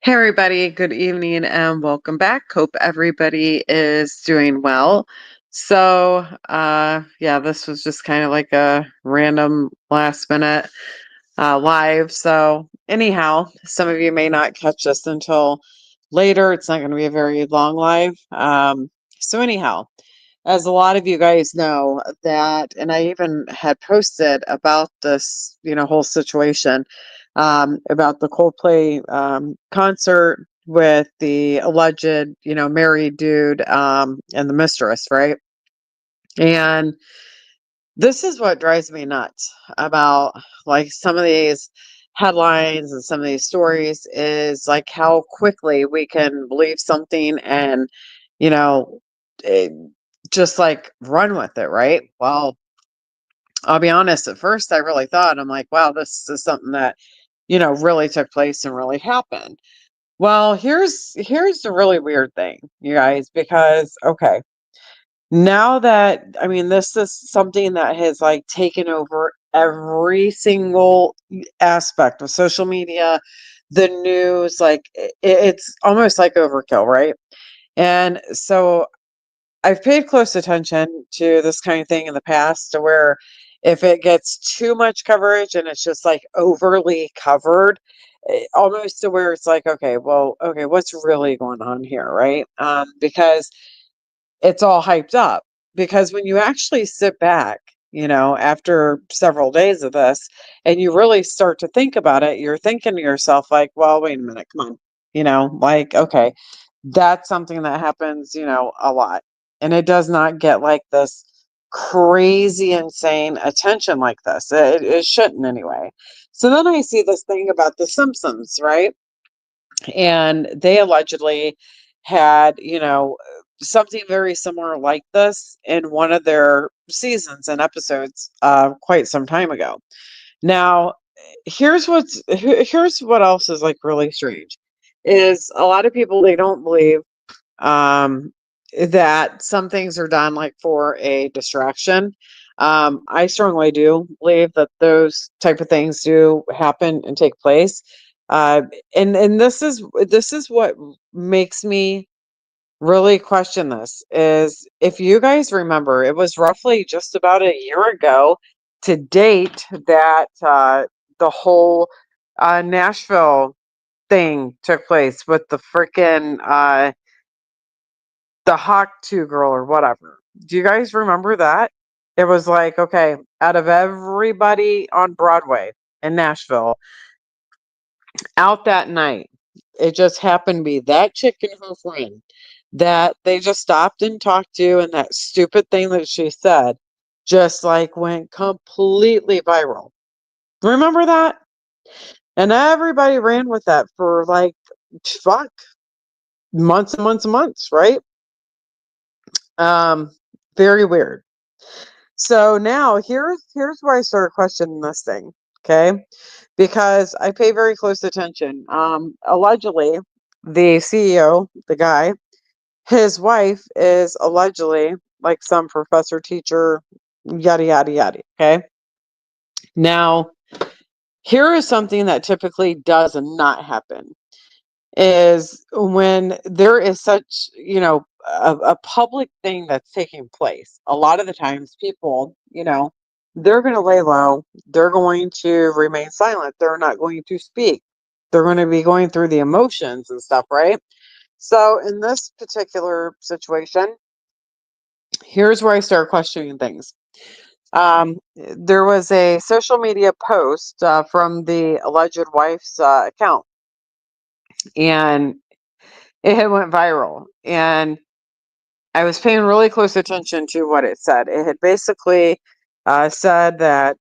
Hey everybody, good evening and welcome back. Hope everybody is doing well. Yeah, this was just kind of like a random last minute live. So, anyhow, some of you may not catch this until later. It's not going to be a very long live. Anyhow, as a lot of you guys know that, and I even had posted about this, whole situation about the Coldplay concert with the alleged, married dude and the mistress, right? And this is what drives me nuts about like some of these headlines and some of these stories is like how quickly we can believe something and, you know, it, just like run with it, right? Well, I'll be honest, at first I really thought, I'm like, wow, this is something that, really took place and really happened. Well, here's the really weird thing, you guys, because okay, now that I mean this is something that has like taken over every single aspect of social media, the news, like it's almost like overkill, right? And so I've paid close attention to this kind of thing in the past to where if it gets too much coverage and it's just like overly covered, almost to where it's like, okay, well, okay, what's really going on here, right? Because it's all hyped up. Because when you actually sit back, after several days of this and you really start to think about it, you're thinking to yourself, like, well, wait a minute, come on. Like, okay, that's something that happens, a lot. And it does not get like this crazy, insane attention like this. It shouldn't anyway. So then I see this thing about The Simpsons, right? And they allegedly had, something very similar like this in one of their seasons and episodes quite some time ago. Now, here's what else is like really strange is a lot of people they don't believe um that some things are done like for a distraction. I strongly do believe that those type of things do happen and take place. uh and this is what makes me really question this is if you guys remember, it was roughly just about a year ago to date that the whole Nashville thing took place with the freaking the Hawk 2 girl or whatever. Do you guys remember that? It was like, okay, out of everybody on Broadway in Nashville out that night, it just happened to be that chick and her friend that they just stopped and talked to, and that stupid thing that she said just like went completely viral. Remember that? And everybody ran with that for like fuck months and months and months, right? Um, very weird. So now here's where I started questioning this thing, okay? Because I pay very close attention. Allegedly, the CEO, the guy, his wife is allegedly like some professor, teacher, yada yada yada. Okay. Now, here is something that typically does not happen is when there is such, a public thing that's taking place. A lot of the times people, they're going to lay low. They're going to remain silent. They're not going to speak. They're going to be going through the emotions and stuff, right? So in this particular situation, here's where I start questioning things. There was a social media post from the alleged wife's account, and it had went viral. And I was paying really close attention to what it said. It had basically said that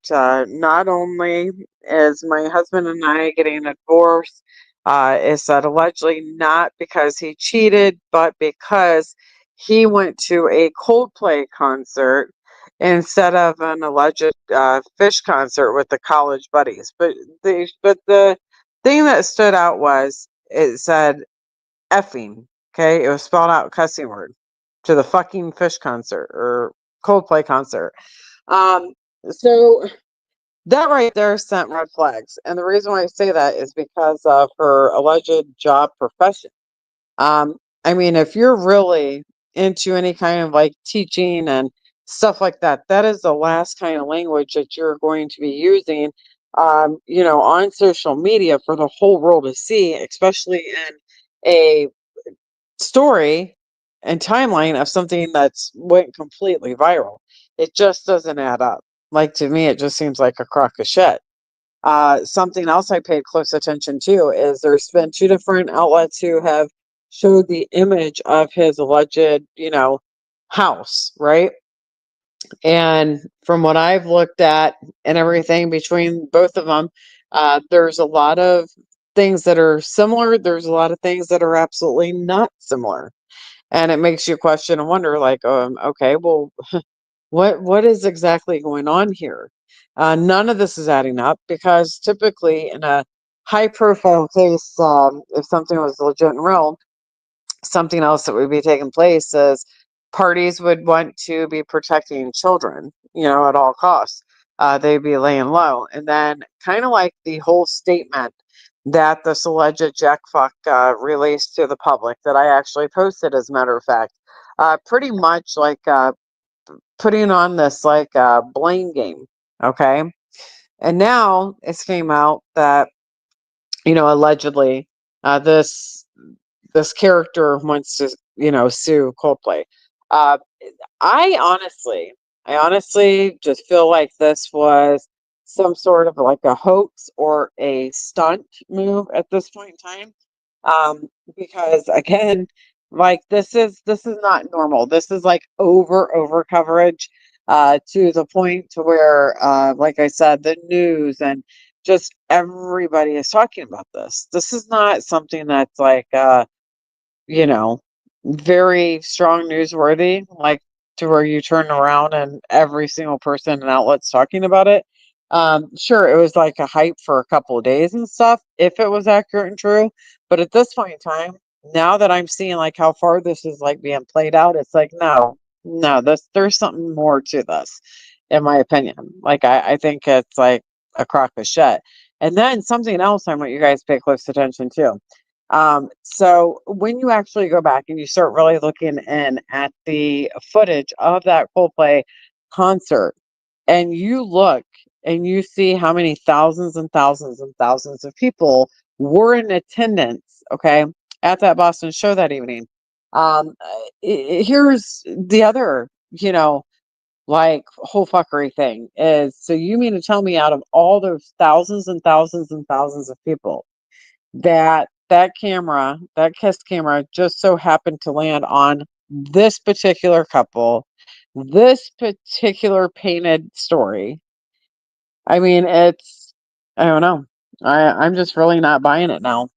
not only is my husband and I getting a divorce, it said allegedly not because he cheated, but because he went to a Coldplay concert instead of an alleged fish concert with the college buddies. But the thing that stood out was it said effing. Okay, it was spelled out cussing word to the fucking fish concert or Coldplay concert. Um, so That right there sent red flags. And the reason why I say that is because of her alleged job profession. Um, I mean, if you're really into any kind of like teaching and stuff like that, that is the last kind of language that you're going to be using, on social media for the whole world to see, especially in a story and timeline of something that's went completely viral. It just doesn't add up. Like to me, it just seems like a crock of shit. Something else I paid close attention to is there's been two different outlets who have showed the image of his alleged, house, right? And from what I've looked at and everything between both of them, there's a lot of things that are similar. There's a lot of things that are absolutely not similar. And it makes you question and wonder, like, okay, well, what is exactly going on here? None of this is adding up because typically in a high profile case, if something was legit and real, something else that would be taking place is parties would want to be protecting children, at all costs. They'd be laying low. And then, kind of like the whole statement that this alleged Jack Fuck released to the public, that I actually posted, as a matter of fact, pretty much like putting on this like blame game. Okay. And now it's came out that, allegedly, this character wants to, sue Coldplay. Uh, I honestly, I honestly just feel like this was some sort of like a hoax or a stunt move at this point in time. Because again, like this is not normal. This is like over coverage, to the point to where, like I said, the news and just everybody is talking about this. This is not something that's like, you know, very strong newsworthy, like to where you turn around and every single person and outlet's talking about it. Sure, it was like a hype for a couple of days and stuff, if it was accurate and true. But at this point in time, now that I'm seeing like how far this is like being played out, it's like no, there's something more to this, in my opinion. Like I think it's like a crock of shit. And then something else I want you guys to pay close attention to. So when you actually go back and you start really looking in at the footage of that Coldplay concert, and you look and you see how many thousands and thousands and thousands of people were in attendance, okay, at that Boston show that evening. Here's the other, like whole fuckery thing is, so you mean to tell me out of all those thousands and thousands and thousands of people, that camera, that Kiss camera, just so happened to land on this particular couple, this particular painted story? I mean, I don't know. I'm just really not buying it now.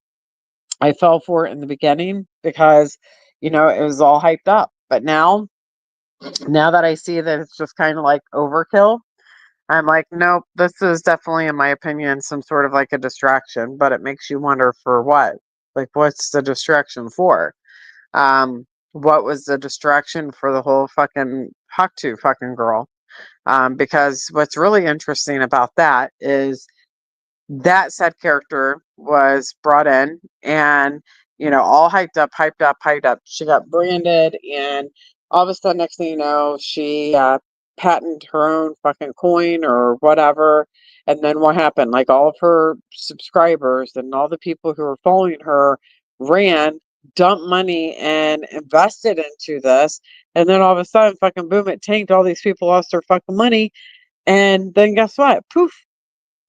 I fell for it in the beginning because, it was all hyped up. But now that I see that it's just kind of like overkill, I'm like, nope, this is definitely, in my opinion, some sort of like a distraction, but it makes you wonder for what? Like, what's the distraction for? What was the distraction for the whole fucking Huck to fucking girl? Because what's really interesting about that is that said character was brought in and, all hyped up, hyped up, hyped up. She got branded, and all of a sudden, next thing you know, she patented her own fucking coin or whatever. And then what happened? Like, all of her subscribers and all the people who were following her ran, dumped money, and invested into this. And then all of a sudden, fucking boom, it tanked. All these people lost their fucking money. And then guess what? Poof,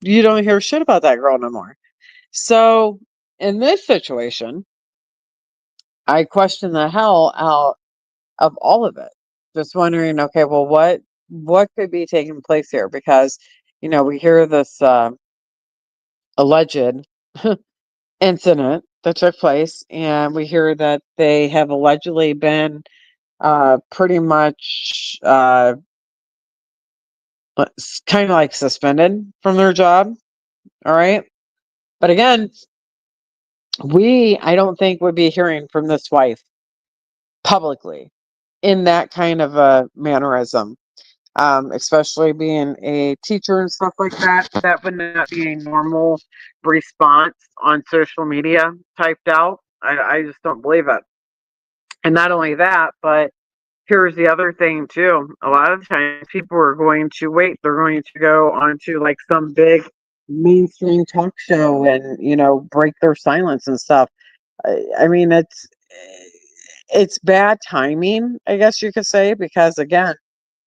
you don't hear shit about that girl no more. So in this situation, I question the hell out of all of it. Just wondering, okay, well, what could be taking place here? Because we hear this alleged incident that took place, and we hear that they have allegedly been pretty much kind of like suspended from their job. All right, but again, I don't think would be hearing from this wife publicly in that kind of a mannerism. especially being a teacher and stuff like that. That would not be a normal response on social media typed out. I just don't believe it. And not only that, but here's the other thing too. A lot of times people are going to wait. They're going to go onto like some big mainstream talk show and, break their silence and stuff. I mean, it's bad timing, I guess you could say, because again,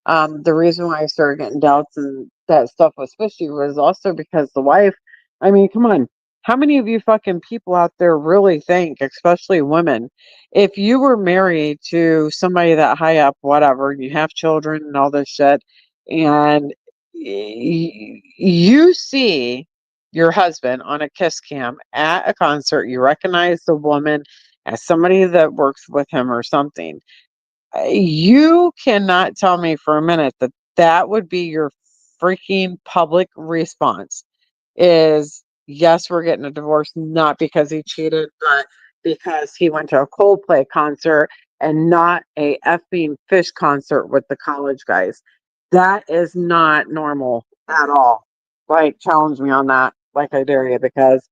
the reason why I started getting doubts and that stuff was fishy was also because the wife, I mean, come on. How many of you fucking people out there really think, especially women, if you were married to somebody that high up, whatever, you have children and all this shit, and you see your husband on a kiss cam at a concert, you recognize the woman as somebody that works with him or something, you cannot tell me for a minute that that would be your freaking public response is, yes, we're getting a divorce, not because he cheated, but because he went to a Coldplay concert and not a effing Fish concert with the college guys. That is not normal at all. Like, challenge me on that, like I dare you, because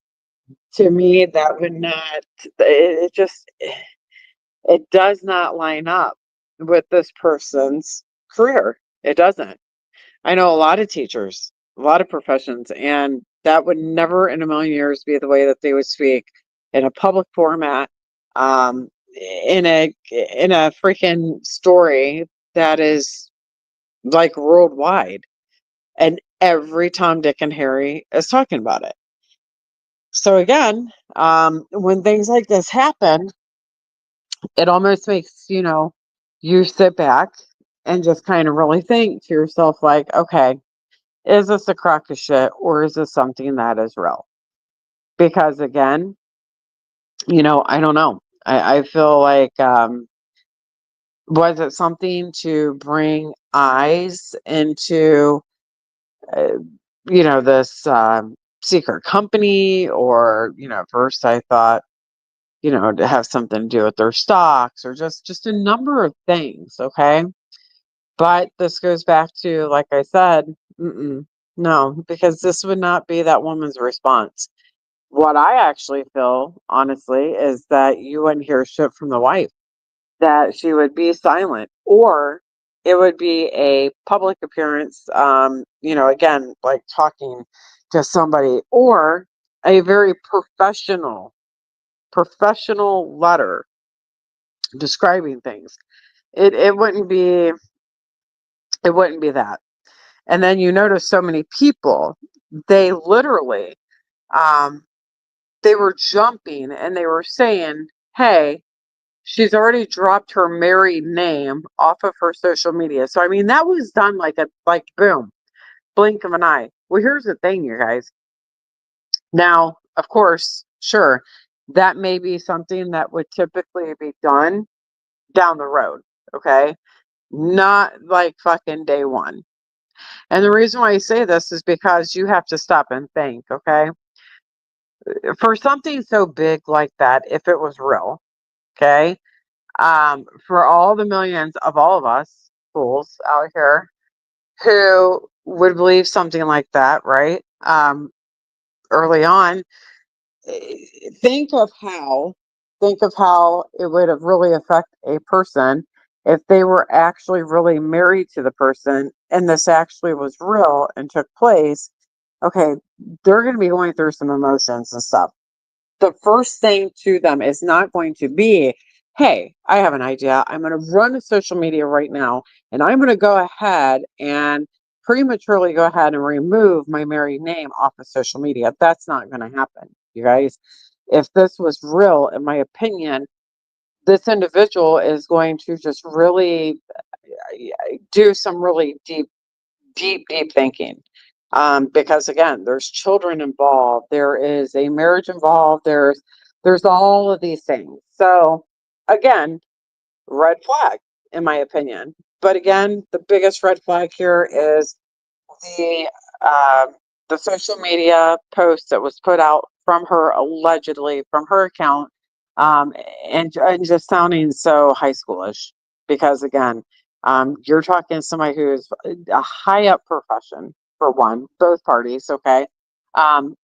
to me, that would not, it just, it does not line up with this person's career. It doesn't. I know a lot of teachers, a lot of professions, and that would never in a million years be the way that they would speak in a public format, um, in a freaking story that is like worldwide, and every Tom, Dick, and Harry is talking about it. So again, when things like this happen, it almost makes, you sit back and just kind of really think to yourself, like, okay, is this a crock of shit or is this something that is real? Because again, I don't know. I feel like, was it something to bring eyes into, uh, this secret company? Or, at first I thought, to have something to do with their stocks or just a number of things. Okay. But this goes back to, like I said, no, because this would not be that woman's response. What I actually feel, honestly, is that you wouldn't hear shit from the wife, that she would be silent, or it would be a public appearance, again, like talking to somebody, or a very professional letter describing things. It wouldn't be that. And then you notice so many people, they literally, um, they were jumping and they were saying, hey, she's already dropped her married name off of her social media. So, I mean, that was done like boom, blink of an eye. Well, here's the thing, you guys. Now, of course, sure, that may be something that would typically be done down the road. Okay. Not like fucking day one. And the reason why I say this is because you have to stop and think, okay? For something so big like that, if it was real, okay? For all the millions of all of us fools out here who would believe something like that, right? Early on, eh, think of how it would have really affect a person if they were actually really married to the person and this actually was real and took place. Okay, they're going to be going through some emotions and stuff. The first thing to them is not going to be, hey, I have an idea. I'm going to run to social media right now and I'm going to go ahead and prematurely go ahead and remove my married name off of social media. That's not going to happen, you guys. If this was real, in my opinion, this individual is going to just really do some really deep thinking. Because again, there's children involved, there is a marriage involved, there's all of these things. So again, red flag, in my opinion. But again, the biggest red flag here is the um, the social media post that was put out from her, allegedly from her account, um, and just sounding so high schoolish. Because again, You're talking to somebody who is a high up profession, for one, both parties, okay? Um,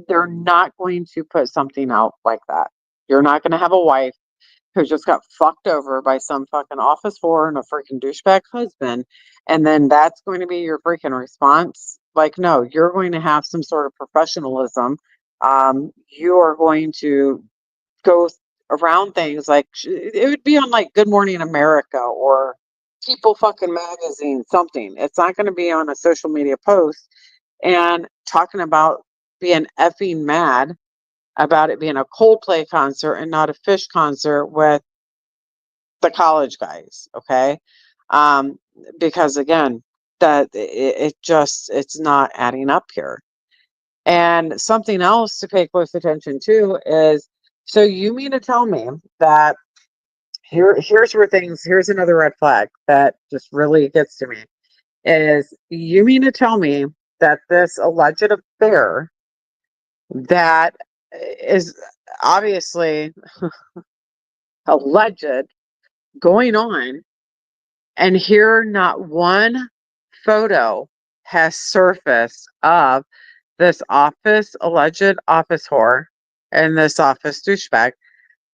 they're not going to put something out like that. You're not going to have a wife who just got fucked over by some fucking office whore and a freaking douchebag husband, and then that's going to be your freaking response. Like, no, you're going to have some sort of professionalism. You are going to go around things like it would be on like Good Morning America or People fucking magazine, something. It's not going to be on a social media post and talking about being effing mad about it being a Coldplay concert and not a Fish concert with the college guys, okay? Um, because again, that it just it's not adding up here. And something else to pay close attention to is, so you mean to tell me that here's another red flag that just really gets to me, is you mean to tell me that this alleged affair that is obviously alleged going on, and here not one photo has surfaced of this alleged office whore and this office douchebag.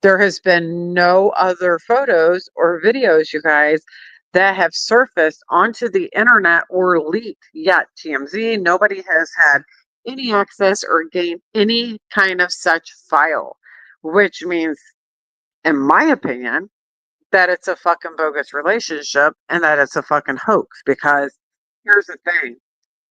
There has been no other photos or videos, you guys, that have surfaced onto the internet or leaked yet. TMZ, nobody has had any access or gained any kind of such file, which means, in my opinion, that it's a fucking bogus relationship and that it's a fucking hoax. Because here's the thing,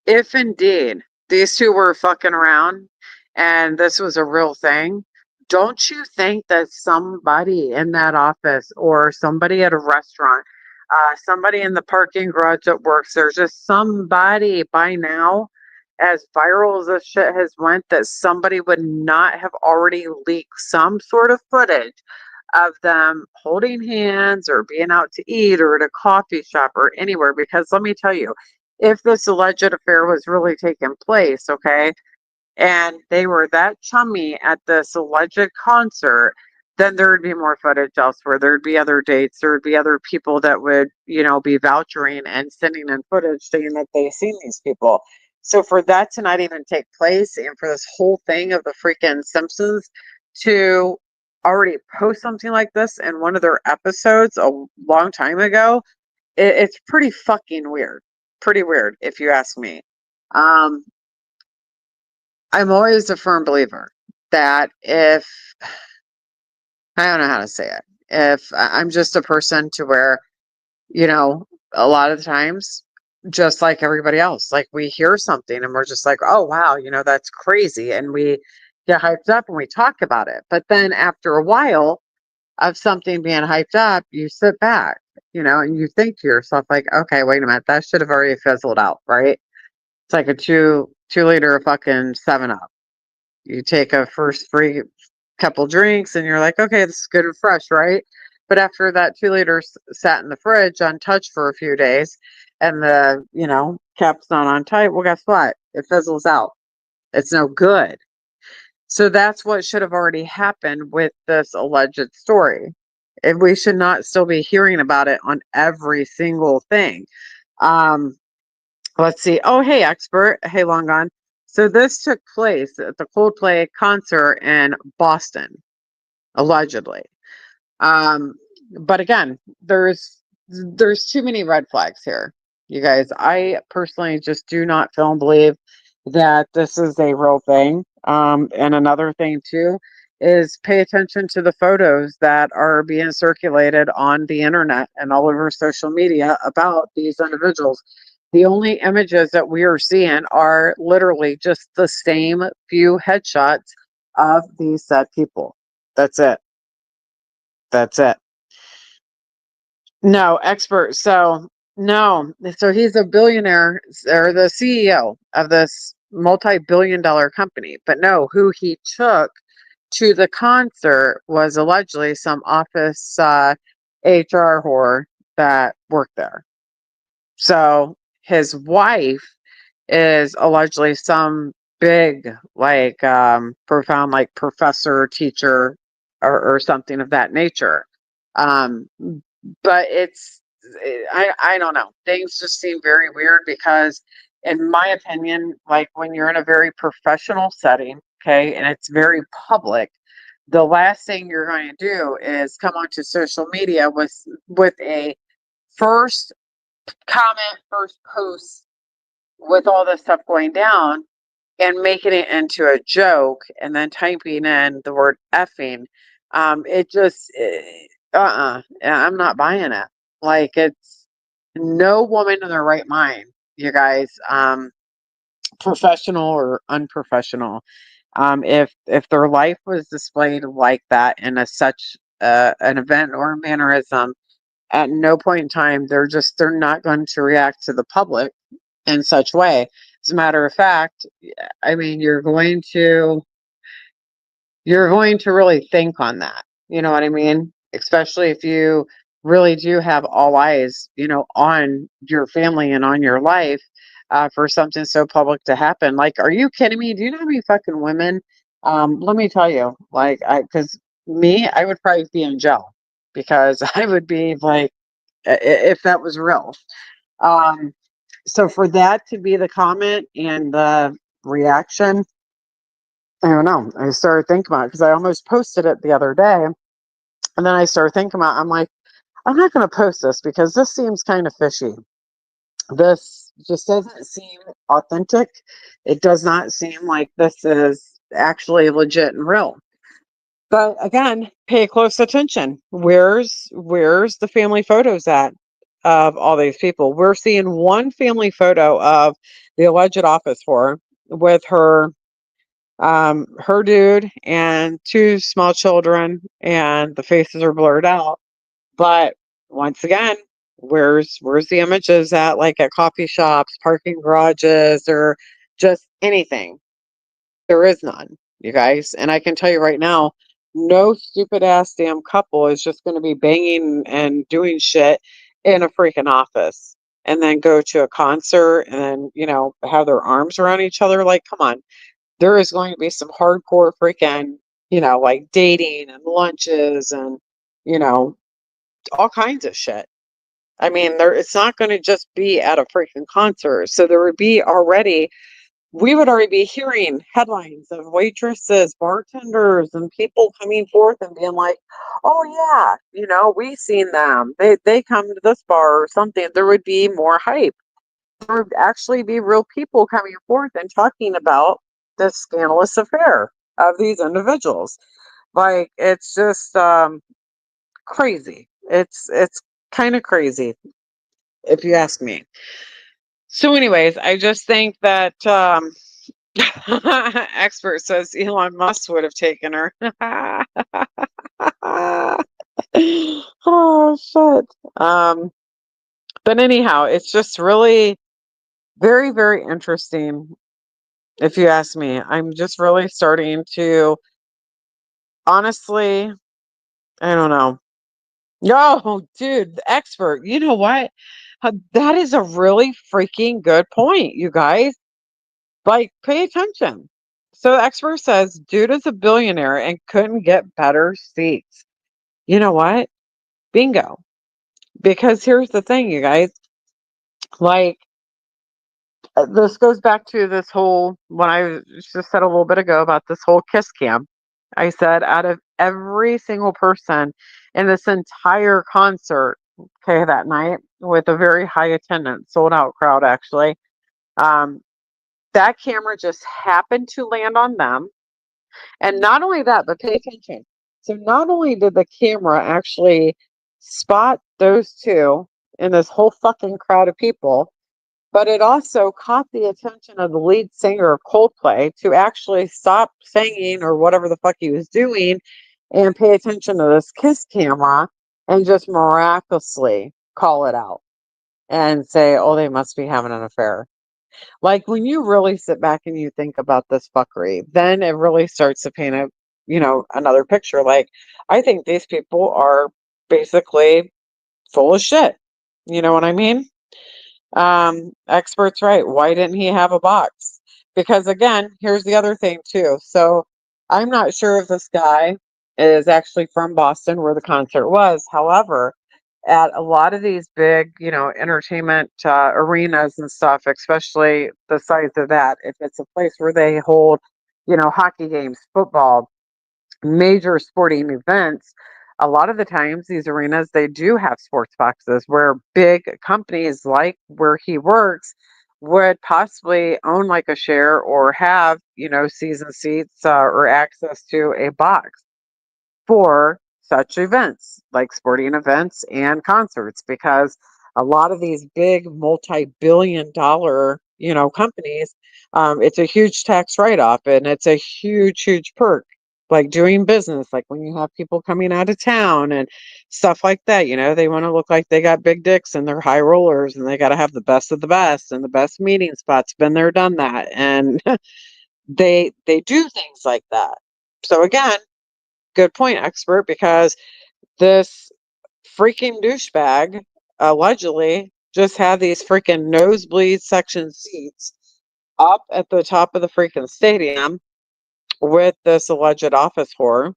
if indeed these two were fucking around and this was a real thing, don't you think that somebody in that office or somebody at a restaurant, somebody in the parking garage that works there's just somebody by now, as viral as this shit has went, that somebody would not have already leaked some sort of footage of them holding hands or being out to eat or at a coffee shop or anywhere? Because let me tell you, if this alleged affair was really taking place, okay, and they were that chummy at this alleged concert, then there would be more footage elsewhere. There would be other dates. There would be other people that would, be vouchering and sending in footage saying that they've seen these people. So for that to not even take place, and for this whole thing of the freaking Simpsons to already post something like this in one of their episodes a long time ago, it's pretty fucking weird. Pretty weird, if you ask me. Um, I'm always a firm believer that if I don't know how to say it, if I'm just a person to where, you know, a lot of the times, just like everybody else, like we hear something and we're just like, oh, wow, that's crazy. And we get hyped up and we talk about it. But then after a while of something being hyped up, you sit back, and you think to yourself, like, okay, wait a minute, that should have already fizzled out, right? It's like a two liter of fucking 7-Up. You take a first free couple drinks and you're like, okay, this is good and fresh, right? But after that 2 liters sat in the fridge untouched for a few days and the, cap's not on tight, well, guess what? It fizzles out. It's no good. So that's what should have already happened with this alleged story. And we should not still be hearing about it on every single thing. Um, let's see. Oh, hey, expert. Hey, long gone. So this took place at the Coldplay concert in Boston, allegedly. Um, but again, there's too many red flags here, you guys. I personally just do not feel and believe that this is a real thing. And another thing too is pay attention to the photos that are being circulated on the internet and all over social media about these individuals. The only images that we are seeing are literally just the same few headshots of these said people. That's it. That's it. No, expert. So, no. So he's a billionaire or the CEO of this multi-billion-dollar company. But no, who he took to the concert was allegedly some office HR whore that worked there. So his wife is allegedly some big, like, profound, like professor, teacher, or something of that nature. Um, but I don't know. Things just seem very weird because, in my opinion, like when you're in a very professional setting, okay, and it's very public, the last thing you're going to do is come onto social media with a first comment, first post with all this stuff going down and making it into a joke and then typing in the word effing. It just, I'm not buying it. Like, it's no woman in their right mind, you guys, professional or unprofessional. If their life was displayed like that in a such an event or mannerism, at no point in time they're not going to react to the public in such way. As a matter of fact, I mean, you're going to really think on that. You know what I mean? Especially if you really do have all eyes, on your family and on your life, for something so public to happen. Like, are you kidding me? Do you know how many fucking women? Let me tell you, like, because me, I would probably be in jail because I would be like, if that was real. Um, so for that to be the comment and the reaction, I don't know. I started thinking about it because I almost posted it the other day. And then I started thinking about it. I'm like, I'm not going to post this because this seems kind of fishy. This just doesn't seem authentic. It does not seem like this is actually legit and real. But again, pay close attention. Where's the family photos at of all these people? We're seeing one family photo of the alleged office whore with her dude and two small children, and the faces are blurred out. But once again, where's the images at, like at coffee shops, parking garages, or just anything? There is none, you guys. And I can tell you right now, no stupid ass damn couple is just going to be banging and doing shit in a freaking office and then go to a concert and then, have their arms around each other. Like, come on. There is going to be some hardcore freaking, like dating and lunches and, you know, all kinds of shit. I mean, it's not going to just be at a freaking concert. So we would already be hearing headlines of waitresses, bartenders, and people coming forth and being like, "Oh yeah, we seen them. They come to this bar or something." There would be more hype. There would actually be real people coming forth and talking about the scandalous affair of these individuals. Like, it's just crazy. It's kind of crazy, if you ask me. So, anyways, I just think that expert says Elon Musk would have taken her. Oh shit. But anyhow, it's just really very, very interesting. If you ask me, I'm just really starting to, honestly, I don't know. Yo, dude, the expert, you know what? That is a really freaking good point, you guys. Like, pay attention. So the expert says, dude is a billionaire and couldn't get better seats. You know what? Bingo. Because here's the thing, you guys. Like, this goes back to this whole, when I just said a little bit ago about this whole kiss cam. I said, out of every single person in this entire concert, okay, that night, with a very high attendance, sold out crowd actually, um, that camera just happened to land on them. And not only that, but pay attention. So not only did the camera actually spot those two in this whole fucking crowd of people, but it also caught the attention of the lead singer of Coldplay to actually stop singing or whatever the fuck he was doing and pay attention to this kiss camera and just miraculously call it out and say, oh, they must be having an affair. Like, when you really sit back and you think about this fuckery, then it really starts to paint another picture. Like, I think these people are basically full of shit. You know what I mean? Experts right. Why didn't he have a box? Because again, here's the other thing too. So I'm not sure if this guy is actually from Boston where the concert was. However, at a lot of these big, entertainment arenas and stuff, especially the size of that. If it's a place where they hold, hockey games, football, major sporting events, a lot of the times these arenas they do have sports boxes where big companies like where he works would possibly own like a share or have, season seats or access to a box for such events like sporting events and concerts because a lot of these big multi-billion dollar companies, it's a huge tax write-off and it's a huge perk like doing business, like when you have people coming out of town and stuff like that. They want to look like they got big dicks and they're high rollers and they got to have the best of the best and the best meeting spots. Been there, done that. And they do things like that. So again, good point, expert, because this freaking douchebag allegedly just had these freaking nosebleed section seats up at the top of the freaking stadium with this alleged office whore.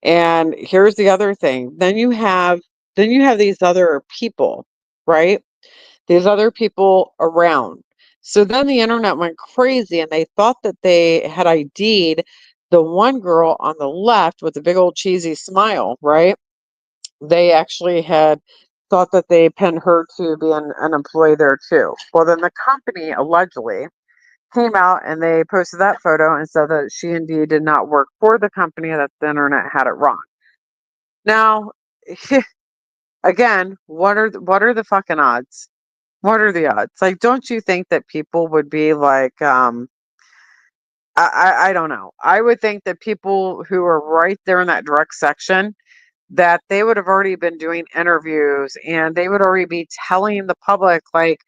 And here's the other thing. Then you have these other people, right? These other people around. So then the internet went crazy and they thought that they had ID'd the one girl on the left with the big old cheesy smile, right? They actually had thought that they pinned her to be an employee there too. Well, then the company allegedly came out and they posted that photo and said that she indeed did not work for the company, that the internet had it wrong. Now, again, what are the fucking odds? What are the odds? Like, don't you think that people would be like, I don't know. I would think that people who are right there in that direct section, that they would have already been doing interviews and they would already be telling the public, like,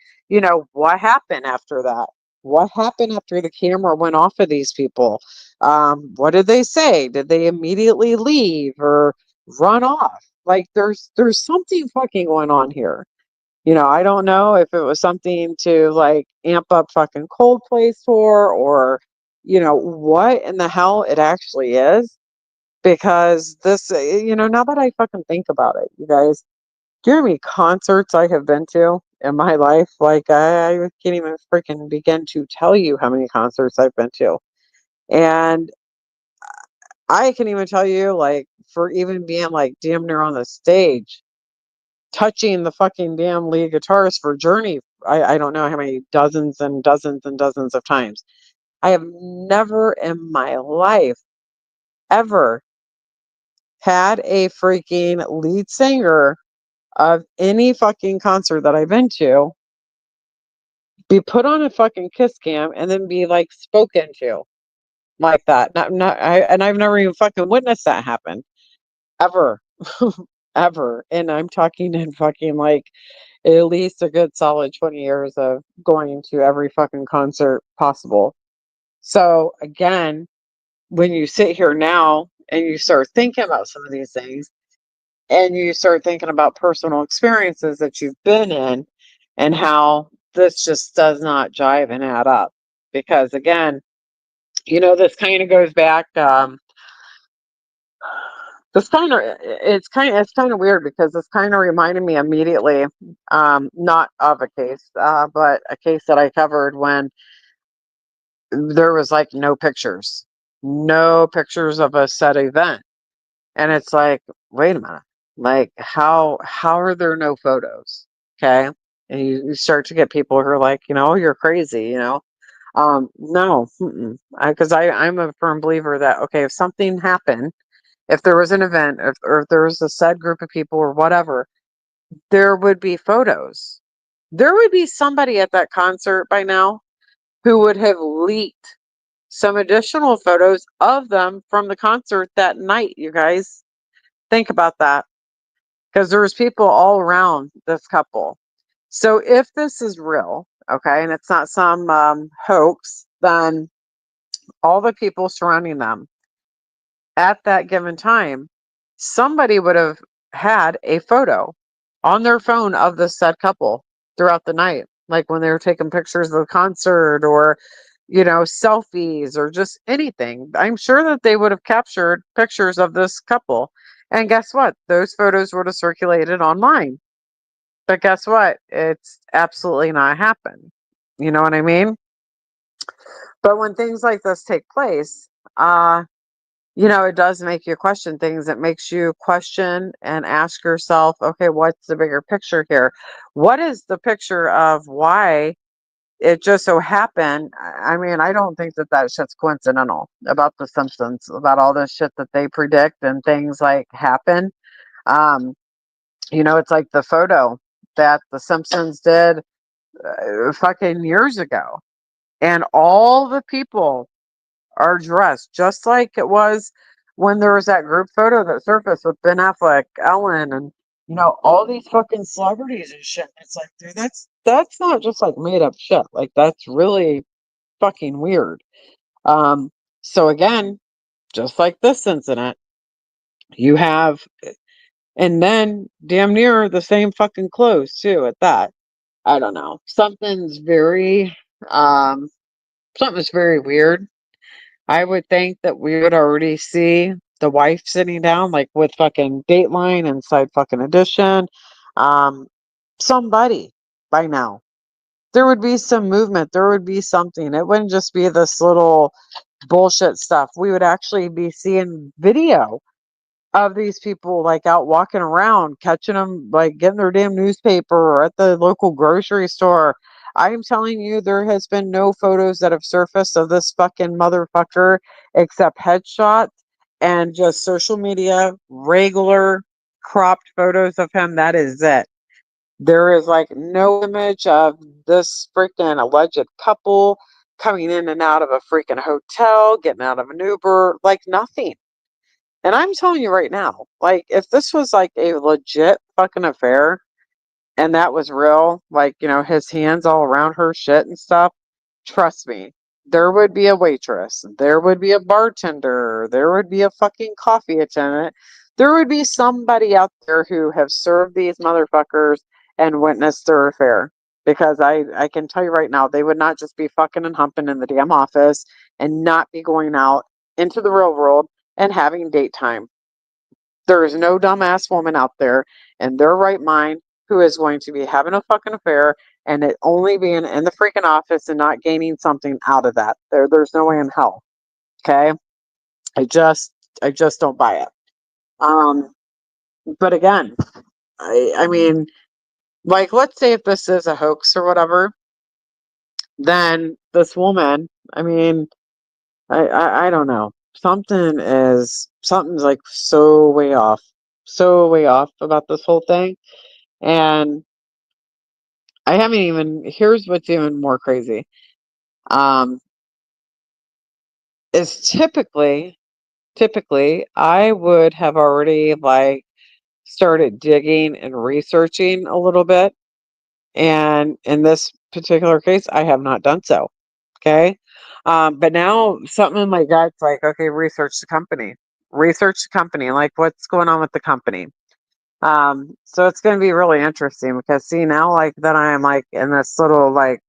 what happened after that? What happened after the camera went off of these people? What did they say? Did they immediately leave or run off? Like, there's something fucking going on here. I don't know if it was something to like amp up fucking Coldplay's tour or, what in the hell it actually is. Because this, now that I fucking think about it, you guys, do you know how many concerts I have been to in my life? Like, I can't even freaking begin to tell you how many concerts I've been to. And I can even tell you, like, for even being like damn near on the stage, touching the fucking damn lead guitarist for Journey, I don't know how many dozens and dozens and dozens of times. I have never in my life ever had a freaking lead singer of any fucking concert that I've been to be put on a fucking kiss cam and then be like spoken to like that. And I've never even fucking witnessed that happen ever, ever. And I'm talking in fucking like at least a good solid 20 years of going to every fucking concert possible. So again, when you sit here now and you start thinking about some of these things and you start thinking about personal experiences that you've been in and how this just does not jive and add up. Because again, this kind of goes back, it's kind of weird because this kind of reminded me immediately, not of a case, but a case that I covered when there was like no pictures of a said event. And it's like, wait a minute, like how are there no photos? Okay. And you start to get people who are like, you're crazy, no, because I'm a firm believer that, okay, if something happened, if there was an event, or if there was a said group of people or whatever, there would be photos. There would be somebody at that concert by now who would have leaked some additional photos of them from the concert that night, you guys. Think about that. Because there was people all around this couple. So if this is real, okay, and it's not some hoax, then all the people surrounding them at that given time, somebody would have had a photo on their phone of the said couple throughout the night, like when they were taking pictures of the concert or, selfies or just anything. I'm sure that they would have captured pictures of this couple. And guess what? Those photos would have circulated online. But guess what? It's absolutely not happened. You know what I mean? But when things like this take place, it does make you question things. It makes you question and ask yourself, okay, what's the bigger picture here? What is the picture of why it just so happened? I mean, I don't think that shit's coincidental about The Simpsons, about all this shit that they predict and things like happen. Um, it's like the photo that The Simpsons did fucking years ago. And all the people are dressed just like it was when there was that group photo that surfaced with Ben Affleck, Ellen, and all these fucking celebrities and shit. It's like, dude, that's not just like made up shit. Like that's really fucking weird. Um, so again, just like this incident, you have, and then damn near the same fucking clothes too. At that, I don't know. Um, something's very weird. I would think that we would already see the wife sitting down, like with fucking Dateline inside fucking Edition. Um, somebody by now. There would be some movement. There would be something. It wouldn't just be this little bullshit stuff. We would actually be seeing video of these people like out walking around, catching them, like getting their damn newspaper or at the local grocery store. I'm telling you, there has been no photos that have surfaced of this fucking motherfucker except headshots and just social media, regular cropped photos of him. That is it. There is like no image of this freaking alleged couple coming in and out of a freaking hotel, getting out of an Uber, like nothing. And I'm telling you right now, like, if this was like a legit fucking affair and that was real, like, his hands all around her shit and stuff, trust me, there would be a waitress, there would be a bartender, there would be a fucking coffee attendant, there would be somebody out there who have served these motherfuckers and witnessed their affair. Because I can tell you right now, they would not just be fucking and humping in the damn office and not be going out into the real world and having date time. There is no dumbass woman out there in their right mind who is going to be having a fucking affair and it only being in the freaking office and not gaining something out of that. There's no way in hell. Okay. I just I just don't buy it. Um, but again, I mean, like let's say if this is a hoax or whatever, then this woman, I mean, I don't know. Something's like so way off about this whole thing. And I haven't even here's what's even more crazy. Um, is typically I would have already like started digging and researching a little bit. And in this particular case, I have not done so. Okay. But now something in my gut's like, okay, research the company. Research the company. Like what's going on with the company? So it's going to be really interesting because see now like that I am like in this little like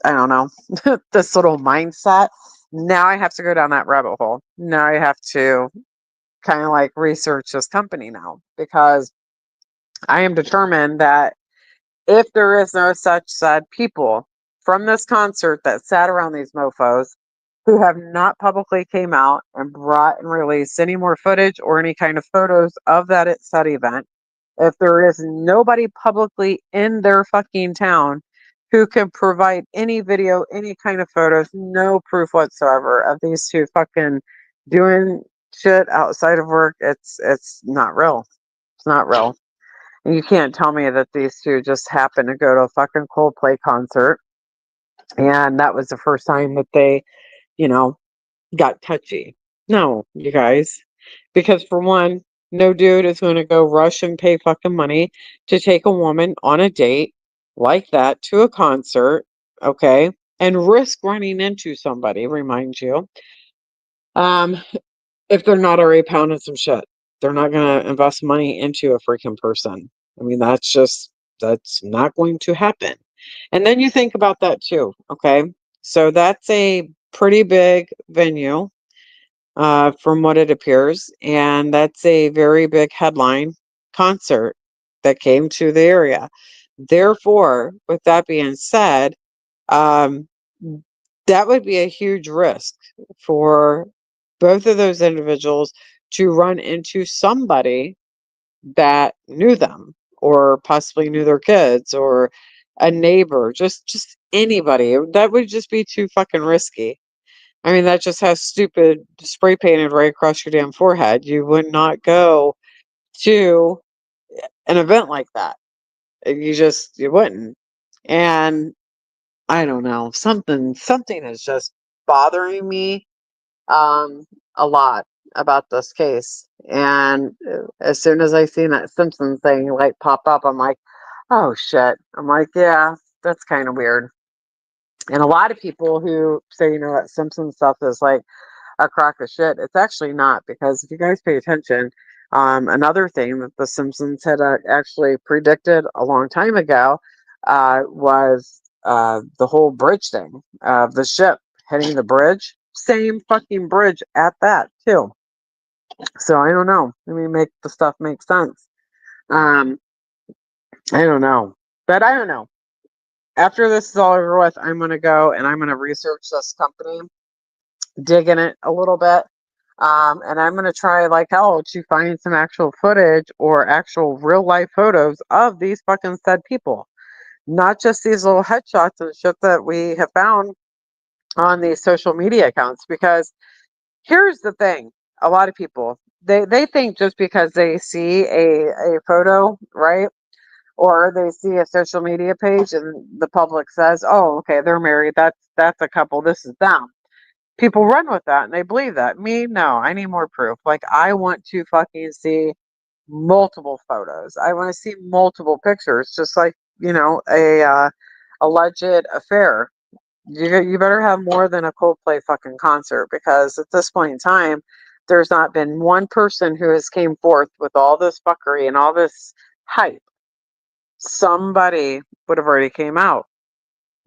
I don't know this little mindset. Now I have to go down that rabbit hole. Now I have to kind of like research this company now because I am determined that if there is no such sad people from this concert that sat around these mofos who have not publicly came out and brought and released any more footage or any kind of photos of that said event, if there is nobody publicly in their fucking town who can provide any video, any kind of photos, no proof whatsoever of these two fucking doing shit outside of work, it's not real. It's not real. And you can't tell me that these two just happened to go to a fucking Coldplay concert and that was the first time that they, you know, got touchy. No, you guys. Because for one, no dude is going to go rush and pay fucking money to take a woman on a date like that to a concert, okay? And risk running into somebody, remind you. Um, if they're not already pounding some shit. They're not going to invest money into a freaking person. I mean, that's not going to happen. And then you think about that too, okay? So that's a pretty big venue. from what it appears, and that's a very big headline concert that came to the area. Therefore, with that being said, um, that would be a huge risk for both of those individuals to run into somebody that knew them or possibly knew their kids or a neighbor, just anybody. That would just be too fucking risky. I mean, that just has stupid spray painted right across your damn forehead. You would not go to an event like that. You wouldn't. And I don't know, something is just bothering me a lot about this case. And as soon as I seen that Simpsons thing like pop up, I'm like, oh shit. I'm like, yeah, that's kind of weird. And a lot of people who say, that Simpsons stuff is like a crock of shit. It's actually not, because if you guys pay attention, another thing that The Simpsons had actually predicted a long time ago was the whole bridge thing, the ship hitting the bridge. Same fucking bridge at that, too. So I don't know. I mean, make the stuff make sense. Um, I don't know. But I don't know. After this is all over with, I'm going to go and I'm going to research this company, dig in it a little bit. And I'm going to try like hell to find some actual footage or actual real life photos of these fucking said people. Not just these little headshots and shit that we have found on these social media accounts. Because here's the thing. A lot of people, they think just because they see a photo, right? Or they see a social media page and the public says, oh, okay, they're married. That's a couple. This is them. People run with that and they believe that. Me, no, I need more proof. Like, I want to fucking see multiple photos. I want to see multiple pictures, just like, a alleged affair. You better have more than a Coldplay fucking concert, because at this point in time, there's not been one person who has came forth with all this fuckery and all this hype. Somebody would have already came out,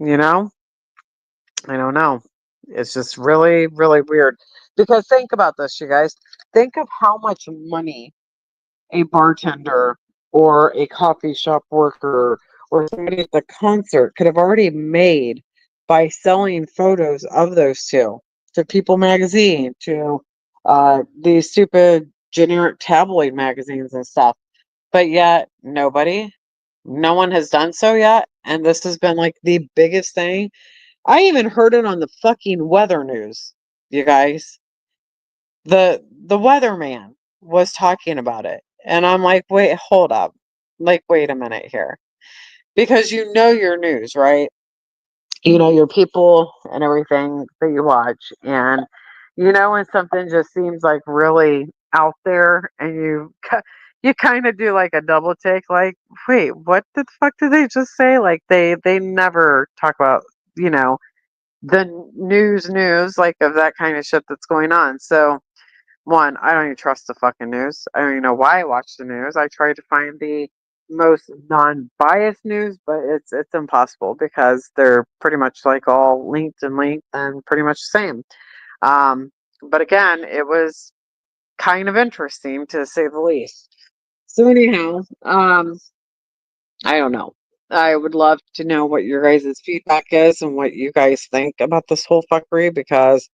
you know? I don't know. It's just really, really weird. Because think about this, you guys. Think of how much money a bartender or a coffee shop worker or somebody at the concert could have already made by selling photos of those two to People Magazine, to these stupid generic tabloid magazines and stuff. But yet, no one has done so yet. And this has been like the biggest thing. I even heard it on the fucking weather news, you guys. The weatherman was talking about it. And I'm like, wait, hold up. Like, wait a minute here. Because your news, right? Your people and everything that you watch. And when something just seems like really out there, and you kind of do like a double take, like, wait, what the fuck did they just say? Like, they never talk about, you know, the news like of that kind of shit that's going on. So one, I don't even trust the fucking news. I don't even know why I watch the news. I try to find the most non-biased news, but it's impossible, because they're pretty much like all linked and pretty much the same. Um, but again, it was kind of interesting, to say the least. So anyhow, I don't know. I would love to know what your guys' feedback is and what you guys think about this whole fuckery, because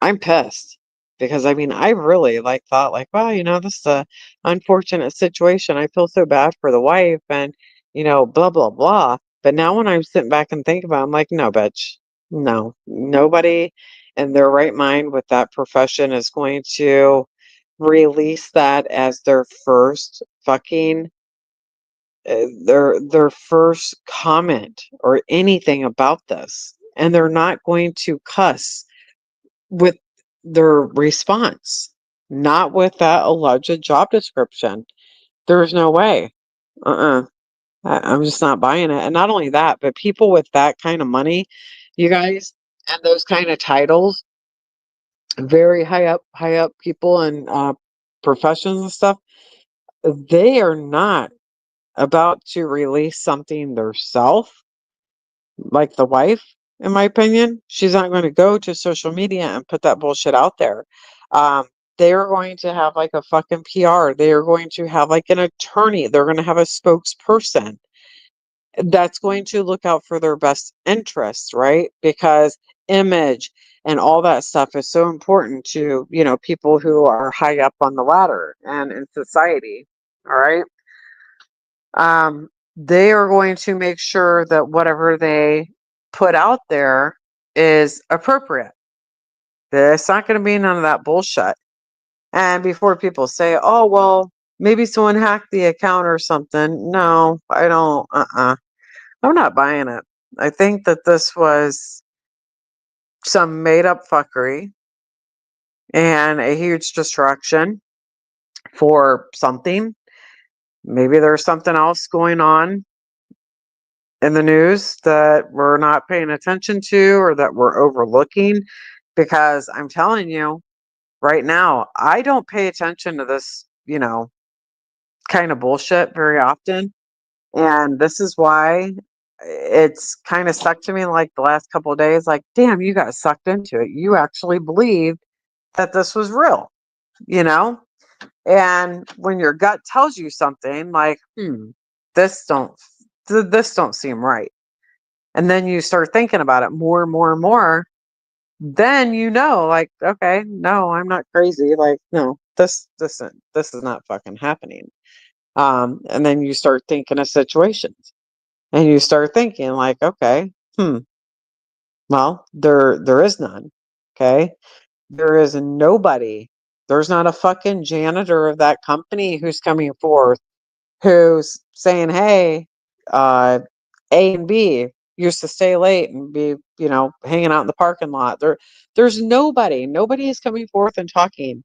I'm pissed. Because I mean, I really like thought like, wow, this is a unfortunate situation. I feel so bad for the wife and blah blah blah. But now when I'm sitting back and think about it, I'm like, no, bitch. No. Nobody in their right mind with that profession is going to release that as their first fucking their first comment or anything about this. And they're not going to cuss with their response, not with that alleged job description. There's no way. Uh-uh. I'm just not buying it. And not only that, but people with that kind of money, you guys, and those kind of titles, very high up people in professions and stuff, they are not about to release something themselves, like the wife. in my opinion. She's not going to go to social media and put that bullshit out there. Um, they are going to have like a fucking PR. They are going to have like an attorney. They're going to have a spokesperson that's going to look out for their best interests, right? Because image and all that stuff is so important to, people who are high up on the ladder and in society. All right. They are going to make sure that whatever they put out there is appropriate. It's not going to be none of that bullshit. And before people say, oh, well, maybe someone hacked the account or something. No, I don't. I'm not buying it. I think that this was some made up fuckery and a huge distraction for something. Maybe there's something else going on in the news that we're not paying attention to or that we're overlooking. Because I'm telling you right now, I don't pay attention to this, kind of bullshit very often. And this is why it's kind of stuck to me like the last couple of days. Like, damn, you got sucked into it. You actually believed that this was real, you know? And when your gut tells you something like, this don't this don't seem right. And then you start thinking about it more and more and more, then like, okay, no, I'm not crazy. Like, no, this is not fucking happening. And then you start thinking of situations. And you start thinking like, okay, well, there is none. Okay. There is nobody. There's not a fucking janitor of that company who's coming forth who's saying, hey, A and B used to stay late and be, hanging out in the parking lot. There's nobody. Nobody is coming forth and talking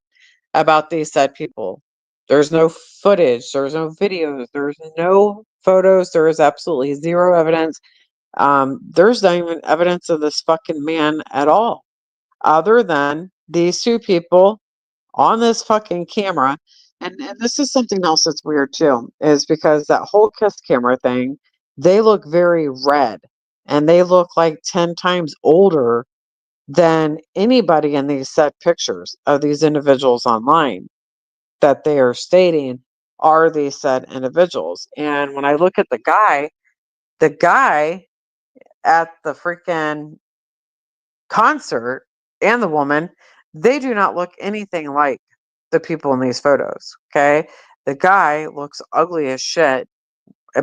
about these said people. There's no footage, there's no videos, there's no photos, there is absolutely zero evidence. There's not even evidence of this fucking man at all, other than these two people on this fucking camera. And this is something else that's weird too, is because that whole kiss camera thing, they look very red and they look like 10 times older than anybody in these set pictures of these individuals online that they are stating are these said individuals. And when I look at the guy at the freaking concert and the woman, they do not look anything like the people in these photos. Okay. The guy looks ugly as shit,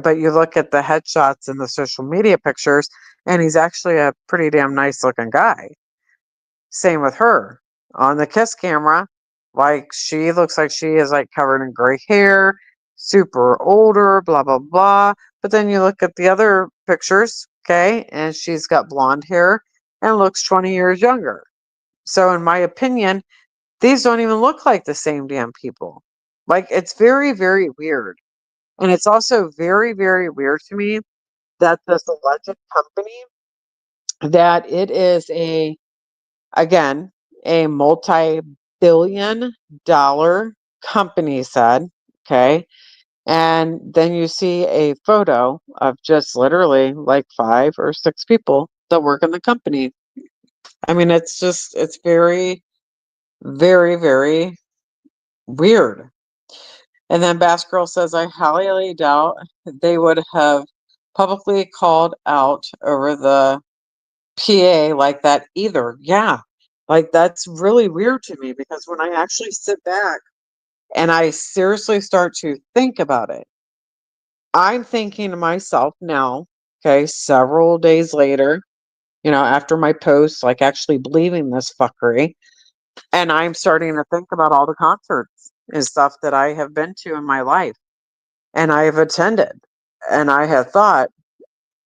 but you look at the headshots and the social media pictures, and he's actually a pretty damn nice looking guy. Same with her on the kiss camera. Like, she looks like she is like covered in gray hair, super older, blah, blah, blah. But then you look at the other pictures, okay, and she's got blonde hair and looks 20 years younger. So, in my opinion, these don't even look like the same damn people. Like, it's very, very weird. And it's also very, very weird to me that this alleged company, that it is again, a multi-billion-dollar company said, okay? And then you see a photo of just literally like 5 or 6 people that work in the company. I mean, it's very, very, very weird. And then Bass Girl says, I highly doubt they would have publicly called out over the PA like that either. Yeah. Like, that's really weird to me, because when I actually sit back and I seriously start to think about it, I'm thinking to myself now, okay, several days later, after my post, like actually believing this fuckery, and I'm starting to think about all the concerts and stuff that I have been to in my life and I have attended. And I have thought,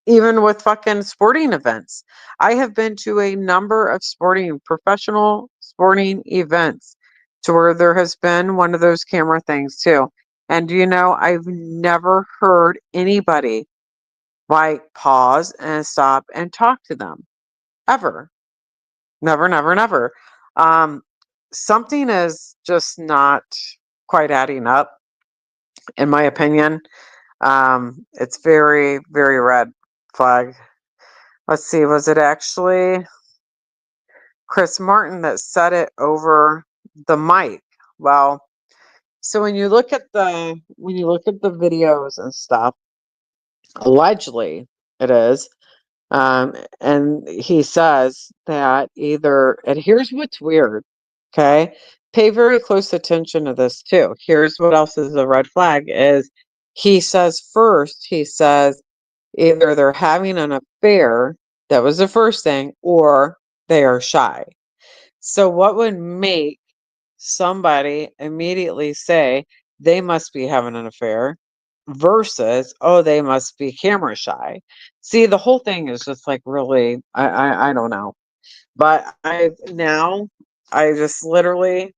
even with fucking sporting events. I have been to a number of professional sporting events to where there has been one of those camera things too. And I've never heard anybody like pause and stop and talk to them ever. Never, never, never. Um, Something is just not quite adding up, in my opinion. It's very, very red flag. let's see, was it actually Chris Martin that said it over the mic? Well, so when you look at the videos and stuff, allegedly it is, and he says that either, and here's what's weird, okay? Pay very close attention to this too. Here's what else is a red flag is he says first, he says either they're having an affair, that was the first thing, or they are shy. So what would make somebody immediately say they must be having an affair versus, oh, they must be camera shy? See, the whole thing is just like really, I don't know. But I just literally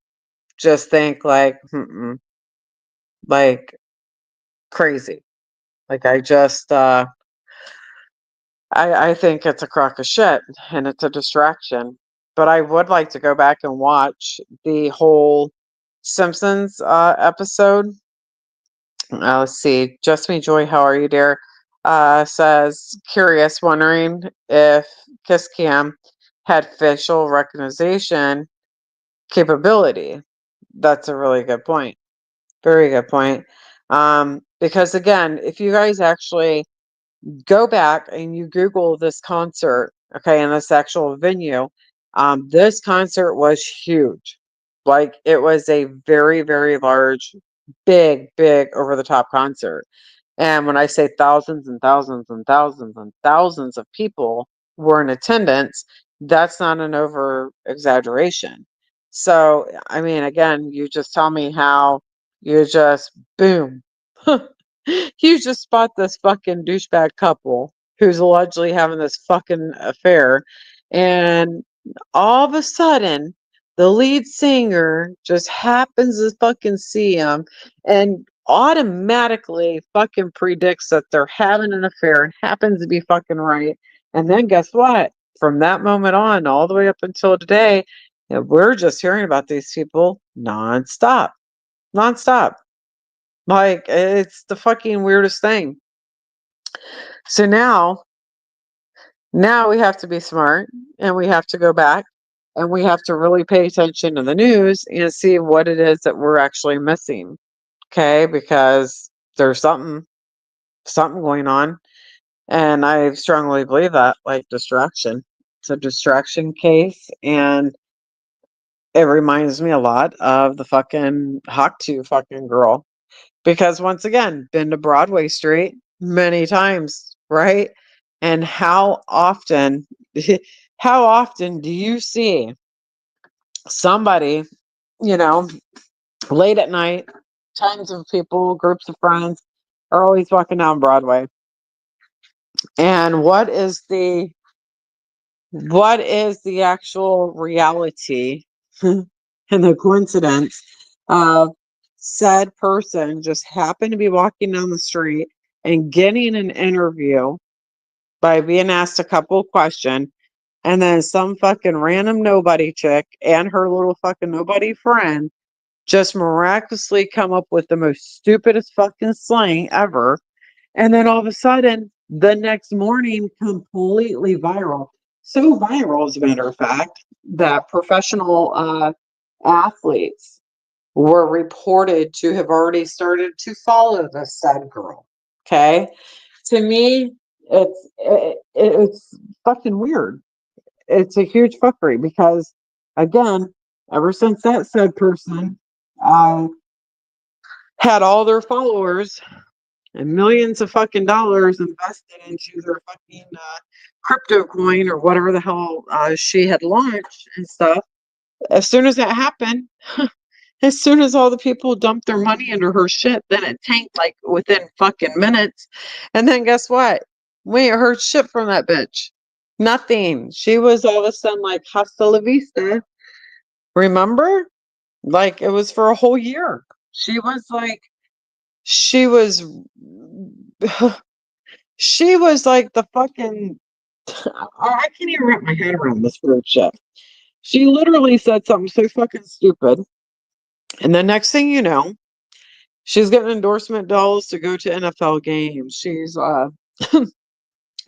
just think like, like crazy. Like I just, I think it's a crock of shit and it's a distraction. But I would like to go back and watch the whole Simpsons episode. Let's see. Just Me Joy, how are you, dear? Says, curious, wondering if Kiss Cam had facial recognition capability. That's a really good point. Very good point. Because again, if you guys actually go back and you Google this concert, okay, and this actual venue, this concert was huge. Like it was a very, very large, big over the top concert. And when I say thousands and thousands and thousands and thousands of people were in attendance, that's not an over exaggeration. So, I mean, again, you just tell me how you just boom. You just spot this fucking douchebag couple who's allegedly having this fucking affair. And all of a sudden, the lead singer just happens to fucking see him and automatically fucking predicts that they're having an affair and happens to be fucking right. And then guess what? From that moment on, all the way up until today, we're just hearing about these people nonstop. Nonstop. Like, it's the fucking weirdest thing. So now we have to be smart and we have to go back and we have to really pay attention to the news and see what it is that we're actually missing. Okay, because there's something going on. And I strongly believe that, like distraction. It's a distraction case. And it reminds me a lot of the fucking Hawk 2 fucking girl. Because once again, been to Broadway Street many times, right? And how often, how often do you see somebody, you know, late at night, tons of people, groups of friends are always walking down Broadway? And what is the actual reality and the coincidence of said person just happened to be walking down the street and getting an interview by being asked a couple questions, and then some fucking random nobody chick and her little fucking nobody friend just miraculously come up with the most stupidest fucking slang ever, and then all of a sudden the next morning completely viral. So viral, as a matter of fact, that professional athletes were reported to have already started to follow this said girl. Okay, to me, it's fucking weird. It's a huge fuckery because, again, ever since that said person had all their followers and millions of fucking dollars invested into their fucking crypto coin or whatever the hell she had launched and stuff. As soon as that happened, as soon as all the people dumped their money into her shit, then it tanked like within fucking minutes. And then guess what? We ain't heard shit from that bitch. Nothing. She was all of a sudden like hasta la vista. Remember? Like it was for a whole year. She was like, she was, she was like the fucking, I can't even wrap my head around this weird shit. She literally said something so fucking stupid. And the next thing you know, she's getting endorsement deals to go to NFL games. She's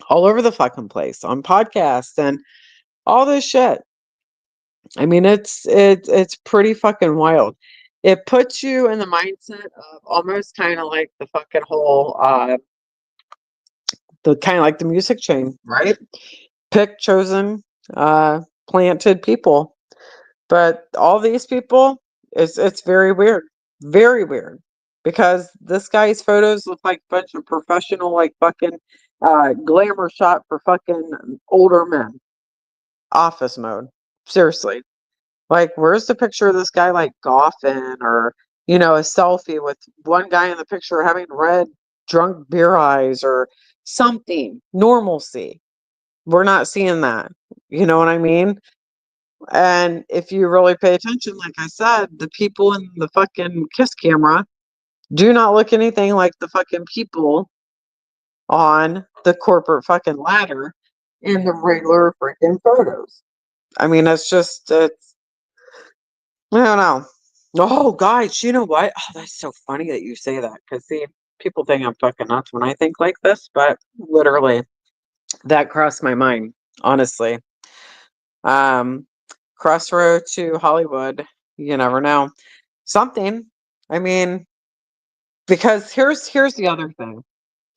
all over the fucking place on podcasts and all this shit. I mean, it's pretty fucking wild. It puts you in the mindset of almost kind of like the fucking whole the kind of like the music chain, right? Pick, chosen, planted people. But all these people, it's very weird. Very weird. Because this guy's photos look like a bunch of professional, like fucking glamour shot for fucking older men. Office mode. Seriously. Like, where's the picture of this guy like golfing or, a selfie with one guy in the picture having red drunk beer eyes or something? Normalcy. We're not seeing that. You know what I mean? And if you really pay attention, like I said, the people in the fucking kiss camera do not look anything like the fucking people on the corporate fucking ladder in the regular freaking photos. I mean, it's I don't know. Oh, guys, you know what? Oh, that's so funny that you say that. Because, see, people think I'm fucking nuts when I think like this, but literally, that crossed my mind, honestly. Um, Crossroad to Hollywood, you never know. Something. I mean, because here's the other thing.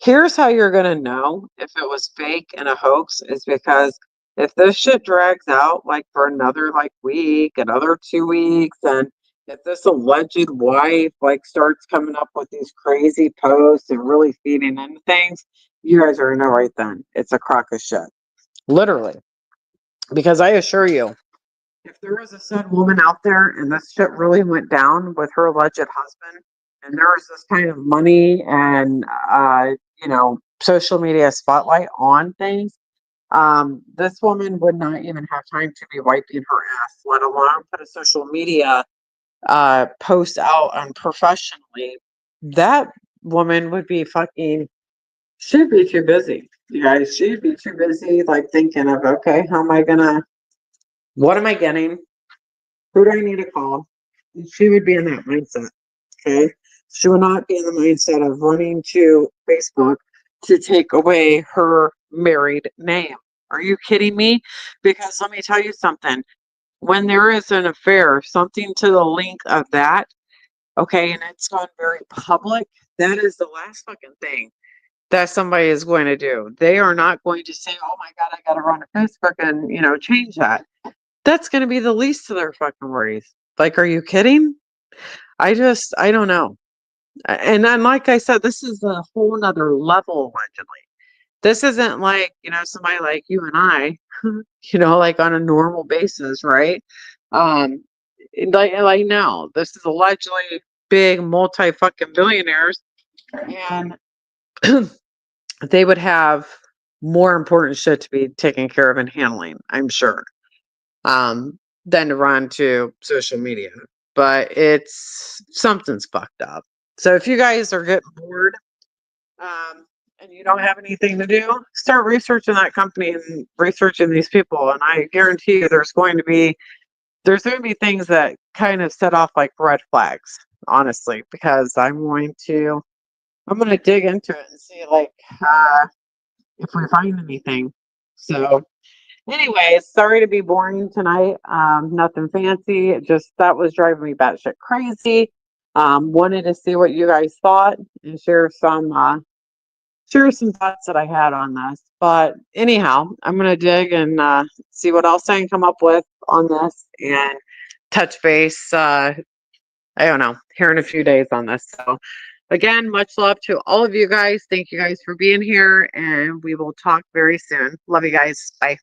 Here's how you're gonna know if it was fake and a hoax is because if this shit drags out like for another like week, another 2 weeks, and if this alleged wife like starts coming up with these crazy posts and really feeding into things, you guys are gonna know right then. It's a crock of shit. Literally. Because I assure you, if there was a said woman out there and this shit really went down with her alleged husband, and there was this kind of money and social media spotlight on things, this woman would not even have time to be wiping her ass, let alone put a social media post out unprofessionally. That woman would be fucking. She'd be too busy, you guys. She'd be too busy, like thinking of, okay, how am I gonna? What am I getting? Who do I need to call? She would be in that mindset. Okay. She would not be in the mindset of running to Facebook to take away her married name. Are you kidding me? Because let me tell you something. When there is an affair, something to the length of that, okay, and it's gone very public, that is the last fucking thing that somebody is going to do. They are not going to say, oh my God, I got to run to Facebook and, change that. That's going to be the least of their fucking worries. Like, are you kidding? I don't know. And then, like I said, this is a whole nother level, allegedly. This isn't like, somebody like you and I, like on a normal basis, right? Um, like no, this is allegedly big multi fucking billionaires, and they would have more important shit to be taken care of and handling, I'm sure, than to run to social media. But something's fucked up. So if you guys are getting bored, and you don't have anything to do, start researching that company and researching these people. And I guarantee you, there's going to be things that kind of set off like red flags. Honestly, because I'm going to dig into it and see like if we find anything. So, anyways, sorry to be boring tonight. Nothing fancy. Just that was driving me batshit crazy. Wanted to see what you guys thought and share some thoughts that I had on this. But anyhow, I'm gonna dig and see what else I can come up with on this and touch base. I don't know, here in a few days on this. So again, much love to all of you guys. Thank you guys for being here, and we will talk very soon. Love you guys. Bye.